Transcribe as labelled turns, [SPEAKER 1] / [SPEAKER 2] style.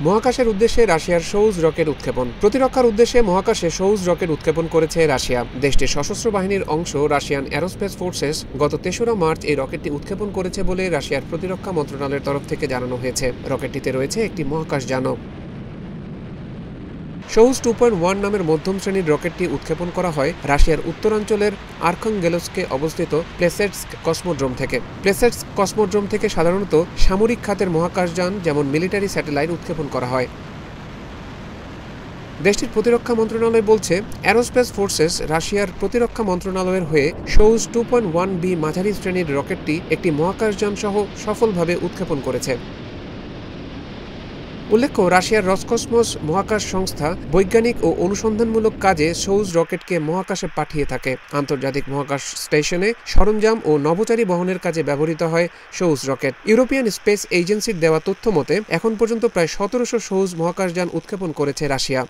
[SPEAKER 1] মহাকাশের উদ্দেশ্যে রাশিয়ার সোয়ুজ রকেট উৎক্ষেপণ। প্রতিরক্ষার উদ্দেশ্যে মহাকাশে সোয়ুজ রকেট উৎক্ষেপণ করেছে রাশিয়া। দেশটির সশস্ত্র বাহিনীর অংশ রাশিয়ান এরোস্পেস ফোর্সেস গত ৩রা মার্চ এই রকেটটি উৎক্ষেপণ করেছে বলে রাশিয়ার প্রতিরক্ষা মন্ত্রণালয়ের তরফ থেকে জানানো হয়েছে। রকেটটিতে রয়েছে একটি মহাকাশযানও। সোয়ুজ 2.1 নামের মধ্যম শ্রেণীর রকেটটি উৎক্ষেপণ করা হয় রাশিয়ার উত্তরাঞ্চলের আর্খাঙ্গেলস্কে অবস্থিত প্লেসেটস্ক কসমোড্রোম থেকে। প্লেসেটস্ক কসমোড্রোম থেকে সাধারণত সামরিক খাতের মহাকাশযান যেমন মিলিটারি স্যাটেলাইট উৎক্ষেপণ করা হয়। দেশটির প্রতিরক্ষা মন্ত্রণালয় বলছে, এরোস্পেস ফোর্সেস রাশিয়ার প্রতিরক্ষা মন্ত্রণালয়ের হয়ে সোয়ুজ 2.1B মাঝারি শ্রেণীর রকেটটি একটি মহাকাশযান সহ সফলভাবে উৎক্ষেপণ করেছে। উল্লেখ্য, রাশিয়ার রসকসমস মহাকাশ সংস্থা বৈজ্ঞানিক ও অনুসন্ধানমূলক কাজে সোয়ুজ রকেটকে মহাকাশে পাঠিয়ে থাকে। আন্তর্জাতিক মহাকাশ স্টেশনে সরঞ্জাম ও নভোচারী বহনের কাজে ব্যবহৃত হয় সোয়ুজ রকেট। ইউরোপিয়ান স্পেস এজেন্সির দেওয়া তথ্য মতে এখন পর্যন্ত প্রায় ১৭০০ সোয়ুজ মহাকাশযান উৎক্ষেপণ করেছে রাশিয়া।